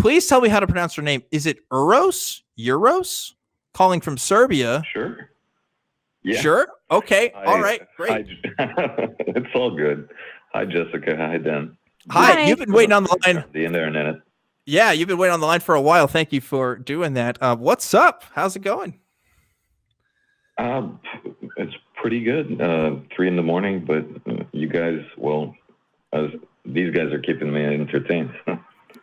Please tell me how to pronounce her name. Is it Uros? Uros? Calling from Serbia. Sure. Yeah. Sure. Okay. All right. Great. It's all good. Hi, Jessica. Hi, Dan. Hi. You've been waiting on the line. The internet. Yeah, you've been waiting on the line for a while. Thank you for doing that. What's up? How's it going? It's pretty good. 3 a.m, but you guys, these guys are keeping me entertained.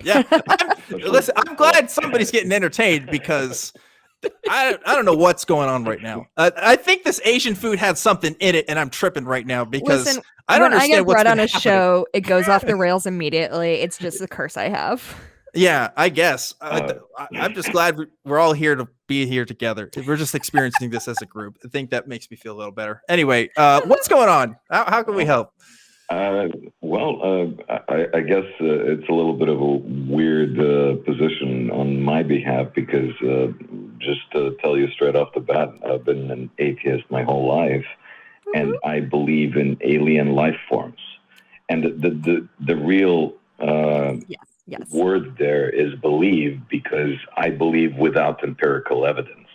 Yeah. Listen, I'm glad somebody's getting entertained because I don't know what's going on right now. I think this Asian food had something in it, and I'm tripping right now because I don't understand what's brought on a happening. show. It goes off the rails immediately. It's just the curse I have. Yeah, I guess. I'm just glad we're all here to be here together. We're just experiencing this as a group. I think that makes me feel a little better. Anyway, what's going on? How can we help? I guess it's a little bit of a weird position on my behalf because just to tell you straight off the bat, I've been an atheist my whole life, and I believe in alien life forms. And the real word there is believe, because I believe without empirical evidence.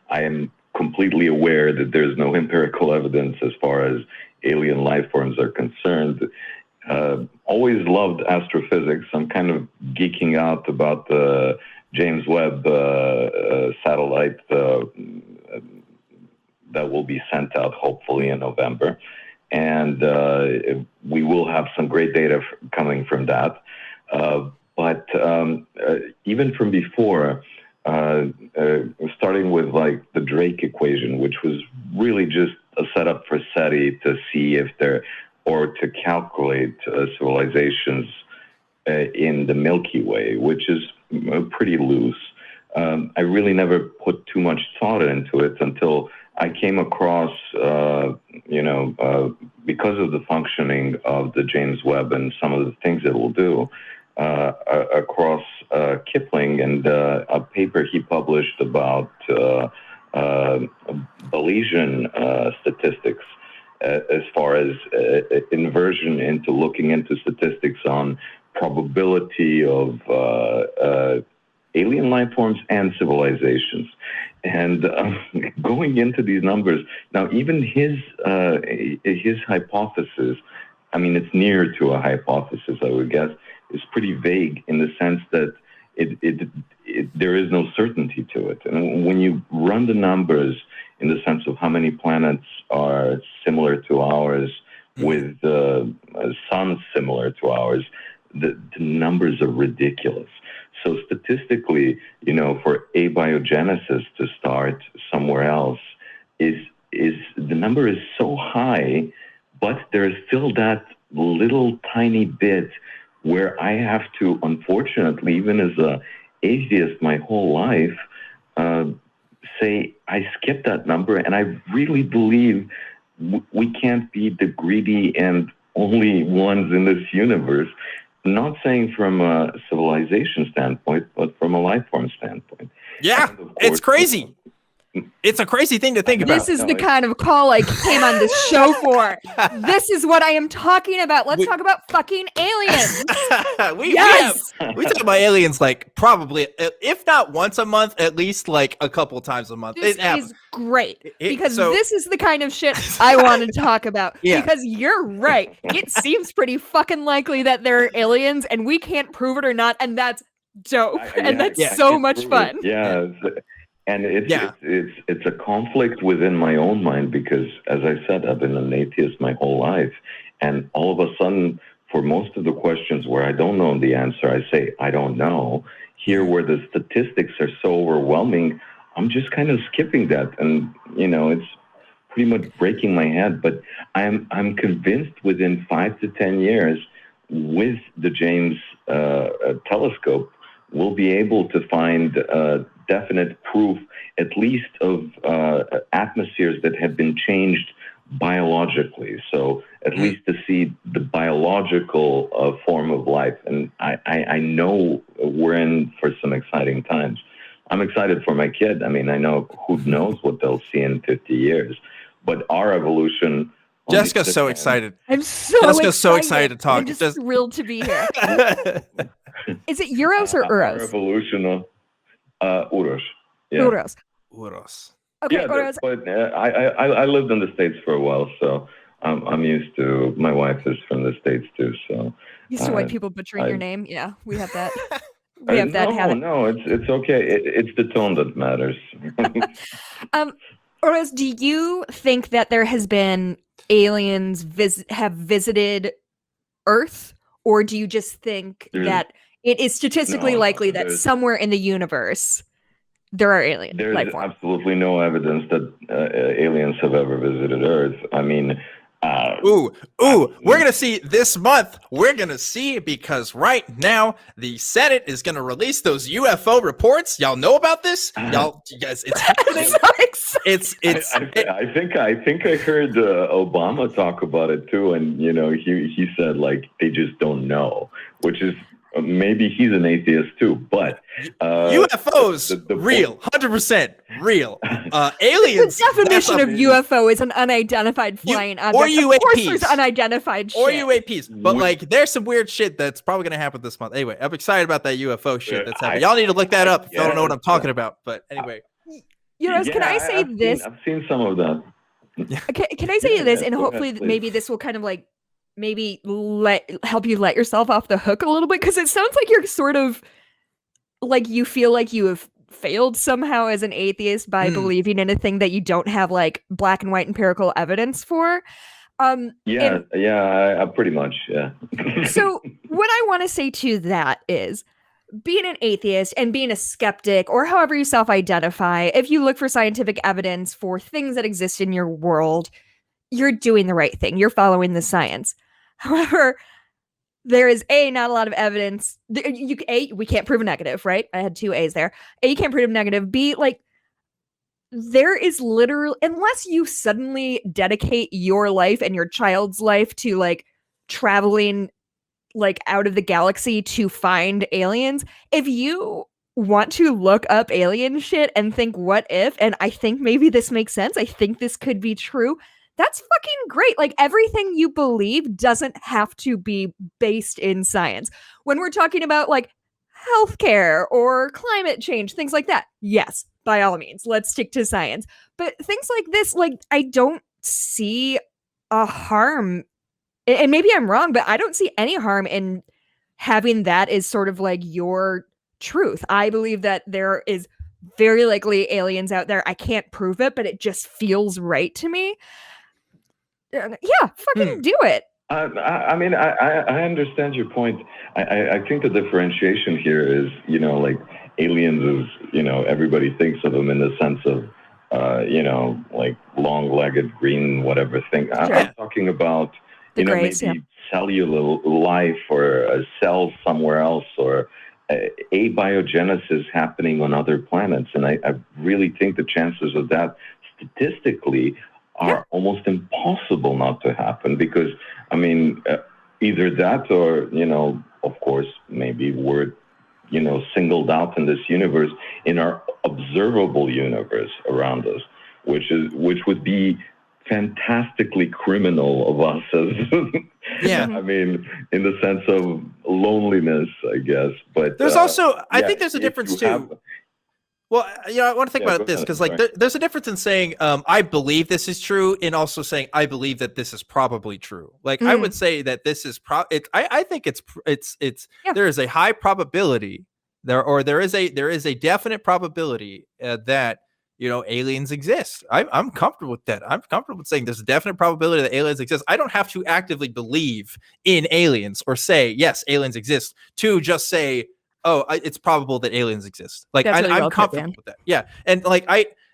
I am completely aware that there's no empirical evidence as far as alien life forms are concerned. Always loved astrophysics. I'm kind of geeking out about the James Webb satellite that will be sent out hopefully in November. And we will have some great data coming from that. But even from before, starting with like the Drake equation, which was really just a setup for SETI to see if or to calculate civilizations in the Milky Way, which is pretty loose. I really never put too much thought into it until I came across, because of the functioning of the James Webb and some of the things it will do, across Kipling and a paper he published about Bayesian statistics, as far as inversion into looking into statistics on probability of alien life forms and civilizations. And going into these numbers, now even his hypothesis, I mean, it's near to a hypothesis, I would guess, is pretty vague in the sense that there is no certainty to it. And when you run the numbers in the sense of how many planets are similar to ours with suns similar to ours, the numbers are ridiculous. So statistically, for abiogenesis to start somewhere else is the number is so high, but there is still that little tiny bit where I have to, unfortunately, even as a atheist my whole life, say I skipped that number, and I really believe we can't be the greedy and only ones in this universe. I'm not saying from a civilization standpoint, but from a life form standpoint. Yeah, it's crazy. It's a crazy thing to think about. This is the kind of call I came on this show for. This is what I am talking about. Let's talk about fucking aliens. we talk about aliens like probably, if not once a month, at least like a couple times a month. This is great because this is the kind of shit I want to talk about. Yeah. Because you're right. It seems pretty fucking likely that there are aliens and we can't prove it or not. And that's dope. And that's so much fun. Yeah. And it's a conflict within my own mind because, as I said, I've been an atheist my whole life. And all of a sudden, for most of the questions where I don't know the answer, I say, I don't know. Here, where the statistics are so overwhelming, I'm just kind of skipping that. And, it's pretty much breaking my head. But I'm convinced within 5 to 10 years, with the James telescope, we'll be able to find definite proof, at least of atmospheres that have been changed biologically. So at least to see the biological form of life. And I know we're in for some exciting times. I'm excited for my kid. I mean, I know who knows what they'll see in 50 years. But our evolution Jessica's so excited. I'm so excited to talk. I'm just thrilled to be here. Is it Uros or Uros? Revolution. Uros. Yeah. Uros. Okay, yeah, Uros. But I lived in the States for a while, so I'm used to. My wife is from the States too, so. Used to white people butchering your name. Yeah, we have that. We have that habit. No, it's okay. It's the tone that matters. Uros, do you think that there has been aliens have visited Earth, or do you just think that it is statistically likely that somewhere in the universe there are alien life forms? There's absolutely no evidence that aliens have ever visited Earth. I mean, we're gonna see this month. We're gonna see, because right now the Senate is gonna release those UFO reports. Y'all know about this? You guys, it's happening. I think I heard Obama talk about it too, and he said like they just don't know, which is. Maybe he's an atheist too, but UFOs real, 100% real. Aliens. The definition of UFO is an unidentified flying object. Or UAPs. Of course, there's unidentified shit. Or UAPs, but like there's some weird shit that's probably gonna happen this month. Anyway, I'm excited about that UFO shit that's happening. Y'all need to look that up if y'all don't know what I'm talking about. But anyway, can I say this? I've seen some of that. Can I say this, and hopefully maybe this will kind of like. Maybe help you let yourself off the hook a little bit, because it sounds like you're sort of like you feel like you have failed somehow as an atheist by believing in a thing that you don't have like black and white empirical evidence for. Pretty much, yeah. So what I want to say to that is, being an atheist and being a skeptic, or however you self-identify, if you look for scientific evidence for things that exist in your world, you're doing the right thing. You're following the science. However, there is not a lot of evidence. We can't prove a negative, right? I had 2 A's there. A, you can't prove a negative. B, like, there is literally, unless you suddenly dedicate your life and your child's life to like traveling like out of the galaxy to find aliens, if you want to look up alien shit and think what if, and I think maybe this makes sense, I think this could be true, that's fucking great. Like, everything you believe doesn't have to be based in science. When we're talking about like healthcare or climate change, things like that, yes, by all means, let's stick to science. But things like this, like, I don't see a harm, and maybe I'm wrong, but I don't see any harm in having that as sort of like your truth. I believe that there is very likely aliens out there. I can't prove it, but it just feels right to me. Yeah, fucking do it. I mean, I understand your point. I think the differentiation here is, like aliens is, everybody thinks of them in the sense of, like long-legged, green, whatever thing. Sure. I'm talking about, Grace, maybe cellular life or a cell somewhere else, or abiogenesis happening on other planets. And I really think the chances of that statistically are almost impossible not to happen, because, I mean, either that or, of course, maybe we're, singled out in this universe, in our observable universe around us, which would be fantastically criminal of us as, I mean, in the sense of loneliness, I guess. But there's also, I think there's a difference too. Well, I want to think about this, because like there's a difference in saying I believe this is true, and also saying I believe that this is probably true. Like I would say that this is I think it's there is a high probability there is a definite probability that aliens exist. I'm comfortable with that. I'm comfortable with saying there's a definite probability that aliens exist. I don't have to actively believe in aliens or say yes, aliens exist, to just say, oh, it's probable that aliens exist. Like I'm comfortable with that. Yeah, and like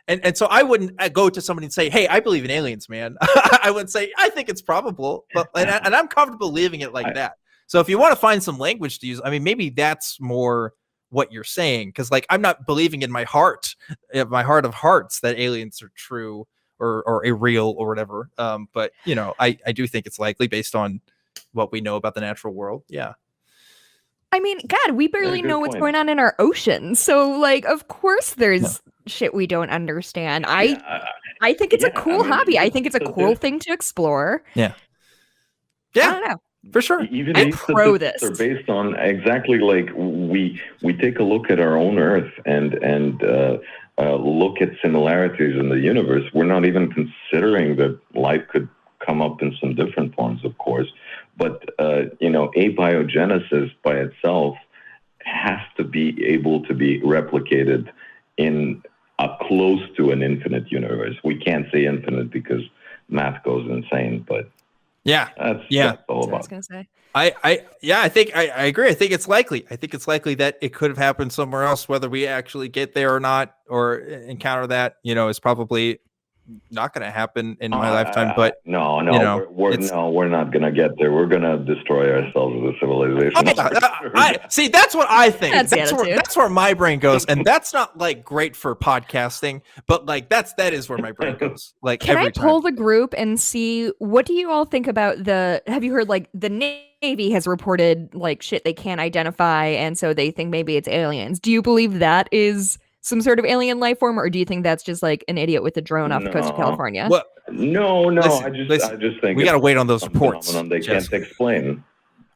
and so I wouldn't go to somebody and say, hey, I believe in aliens, man. I would say I think it's probable, but and I'm comfortable leaving it like that. So if you want to find some language to use, I mean, maybe that's more what you're saying, because like I'm not believing in my heart of hearts that aliens are true or real or whatever. But I do think it's likely based on what we know about the natural world. Yeah. I mean, God, we barely know what's going on in our oceans. So, like, of course there's shit we don't understand. I think it's a cool hobby. I think it's a cool thing to explore. Yeah. I don't know. For sure. Even I'm these pro statistics this. are based on exactly like we take a look at our own Earth and look at similarities in the universe. We're not even considering that life could come up in some different forms, of course. But abiogenesis by itself has to be able to be replicated in close to an infinite universe. We can't say infinite because math goes insane, but that's all about. I was gonna say. I think I agree. I think it's likely. I think it's likely that it could have happened somewhere else. Whether we actually get there or not, or encounter that, is probably not going to happen in my lifetime. But we're not going to get there. We're going to destroy ourselves as a civilization. See, that's what I think. That's where my brain goes, and that's not like great for podcasting, but like that is where my brain goes. Like, can I poll the group and see what do you all think about have you heard like the Navy has reported like shit they can't identify, and so they think maybe it's aliens. Do you believe that is some sort of alien life form, or do you think that's just like an idiot with a drone off the coast of California? Well, no. Listen, I just think we got to wait on those reports. They can't explain.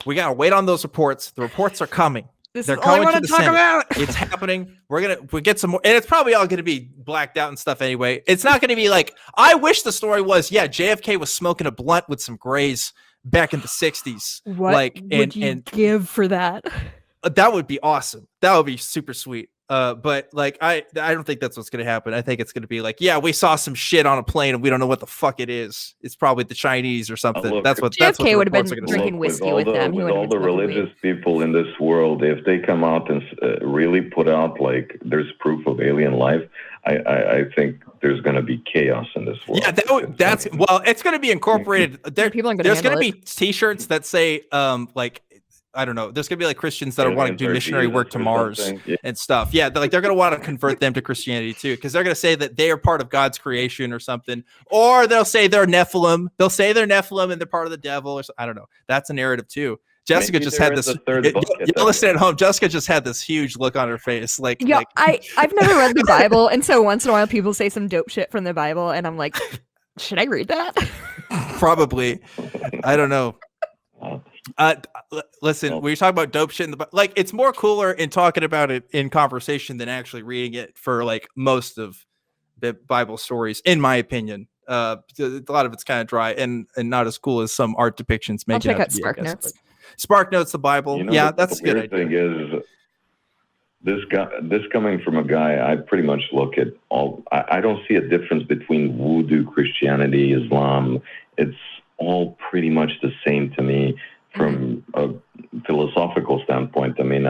We got to wait on those reports. The reports are coming. They're coming to the Senate. About. It's happening. We get some more, and it's probably all going to be blacked out and stuff anyway. It's not going to be like, I wish the story was, JFK was smoking a blunt with some Grays back in the 60s. What would you give for that? That would be awesome. That would be super sweet. But like, I don't think that's what's going to happen. I think it's going to be like, we saw some shit on a plane and we don't know what the fuck it is. It's probably the Chinese or something. Look, that's what JFK would have been drinking whiskey with them. With all the religious people in this world, if they come out and really put out like there's proof of alien life, I think there's going to be chaos in this world. Yeah, it's going to be incorporated. There's going to be T-shirts that say like, I don't know. There's gonna be like Christians that are wanting to do missionary work to Mars and stuff. Yeah, they're gonna want to convert them to Christianity too, because they're gonna say that they are part of God's creation or something, or they'll say they're Nephilim. They'll say they're Nephilim and they're part of the devil, or I don't know. That's a narrative too. Jessica just had this. You listen at home. Jessica just had this huge look on her face. I've never read the Bible, and so once in a while people say some dope shit from the Bible, and I'm like, should I read that? Probably. I don't know. Listen, we talk about dope shit it's more cooler in talking about it in conversation than actually reading it for like most of the Bible stories, in my opinion. A lot of it's kind of dry and not as cool as some art depictions make it. I'll check out Spark Notes. Spark Notes, the Bible. That's a good idea. The thing is, this coming from a guy, I pretty much look at all. I don't see a difference between Voodoo, Christianity, Islam. It's all pretty much the same to me. From a philosophical standpoint, I mean,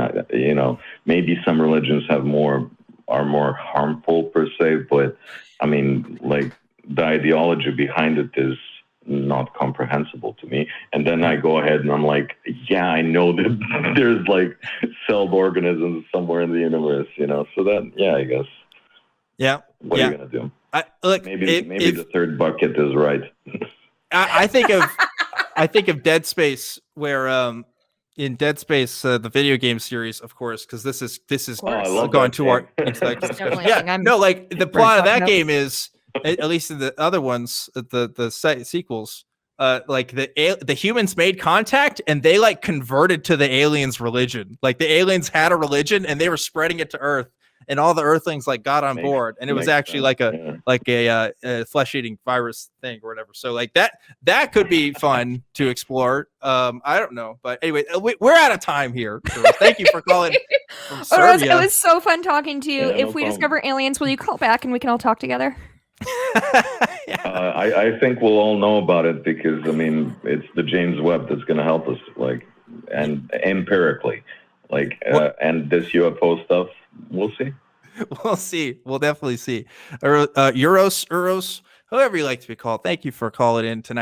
maybe some religions are more harmful per se, but I mean, like the ideology behind it is not comprehensible to me. And then I go ahead and I'm like, I know that there's like celled organisms somewhere in the universe, So that, I guess. Yeah. What are you gonna do? Maybe the third bucket is right. I think of Dead Space, where in Dead Space, the video game series, of course, because this is going to our intellectual discussion. The plot of that game is, at least in the other ones, the sequels, like the humans made contact and they like converted to the aliens' religion. Like the aliens had a religion and they were spreading it to Earth. And all the Earthlings like got on board, and it was actually like a flesh-eating virus thing or whatever. So like that could be fun to explore. I don't know, but anyway, we're out of time here. So thank you for calling from Serbia. It was so fun talking to you. If we discover aliens, will you call back and we can all talk together? I think we'll all know about it because I mean it's the James Webb that's going to help us, and empirically, and this UFO stuff. We'll see. We'll definitely see. Uros, whoever you like to be called. Thank you for calling in tonight.